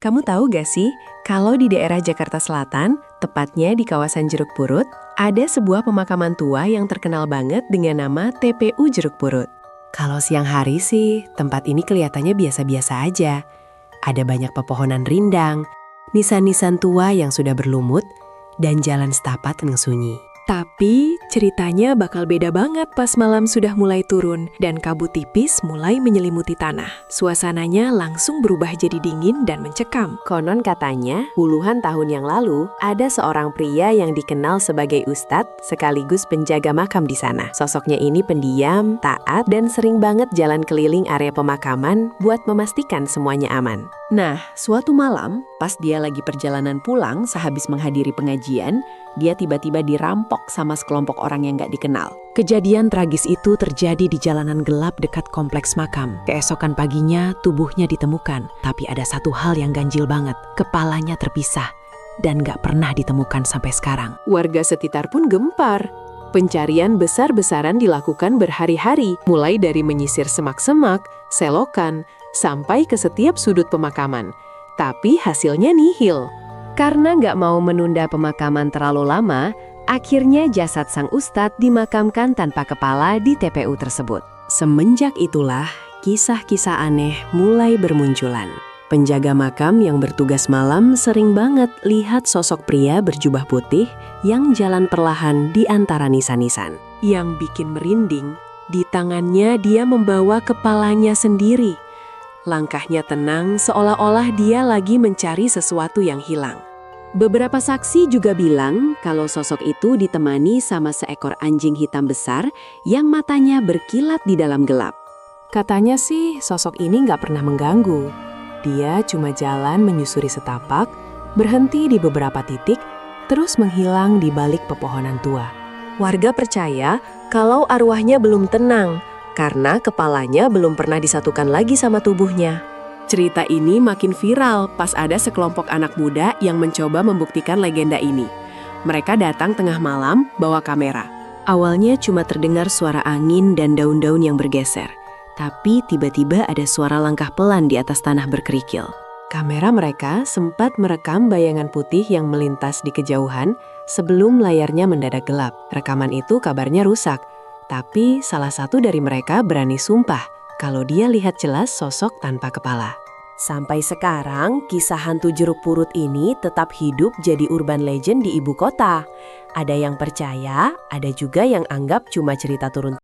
Kamu tahu gak sih, kalau di daerah Jakarta Selatan, tepatnya di kawasan Jeruk Purut, ada sebuah pemakaman tua yang terkenal banget dengan nama TPU Jeruk Purut. Kalau siang hari sih, tempat ini kelihatannya biasa-biasa aja. Ada banyak pepohonan rindang, nisan-nisan tua yang sudah berlumut, dan jalan setapak yang sunyi. Tapi ceritanya bakal beda banget pas malam sudah mulai turun dan kabut tipis mulai menyelimuti tanah. Suasananya langsung berubah jadi dingin dan mencekam. Konon katanya, puluhan tahun yang lalu, ada seorang pria yang dikenal sebagai ustadz sekaligus penjaga makam di sana. Sosoknya ini pendiam, taat, dan sering banget jalan keliling area pemakaman buat memastikan semuanya aman. Nah, suatu malam, pas dia lagi perjalanan pulang sehabis menghadiri pengajian, dia tiba-tiba dirampok sama sekelompok orang yang gak dikenal. Kejadian tragis itu terjadi di jalanan gelap dekat kompleks makam. Keesokan paginya, tubuhnya ditemukan. Tapi ada satu hal yang ganjil banget. Kepalanya terpisah dan gak pernah ditemukan sampai sekarang. Warga sekitar pun gempar. Pencarian besar-besaran dilakukan berhari-hari, mulai dari menyisir semak-semak, selokan, sampai ke setiap sudut pemakaman. Tapi hasilnya nihil. Karena nggak mau menunda pemakaman terlalu lama, akhirnya jasad sang ustadz dimakamkan tanpa kepala di TPU tersebut. Semenjak itulah, kisah-kisah aneh mulai bermunculan. Penjaga makam yang bertugas malam sering banget lihat sosok pria berjubah putih yang jalan perlahan di antara nisan-nisan. Yang bikin merinding, di tangannya dia membawa kepalanya sendiri. Langkahnya tenang seolah-olah dia lagi mencari sesuatu yang hilang. Beberapa saksi juga bilang kalau sosok itu ditemani sama seekor anjing hitam besar yang matanya berkilat di dalam gelap. Katanya sih sosok ini nggak pernah mengganggu. Dia cuma jalan menyusuri setapak, berhenti di beberapa titik, terus menghilang di balik pepohonan tua. Warga percaya kalau arwahnya belum tenang karena kepalanya belum pernah disatukan lagi sama tubuhnya. Cerita ini makin viral pas ada sekelompok anak muda yang mencoba membuktikan legenda ini. Mereka datang tengah malam bawa kamera. Awalnya cuma terdengar suara angin dan daun-daun yang bergeser. Tapi tiba-tiba ada suara langkah pelan di atas tanah berkerikil. Kamera mereka sempat merekam bayangan putih yang melintas di kejauhan sebelum layarnya mendadak gelap. Rekaman itu kabarnya rusak. Tapi salah satu dari mereka berani sumpah kalau dia lihat jelas sosok tanpa kepala. Sampai sekarang, kisah hantu Jeruk Purut ini tetap hidup jadi urban legend di ibu kota. Ada yang percaya, ada juga yang anggap cuma cerita turun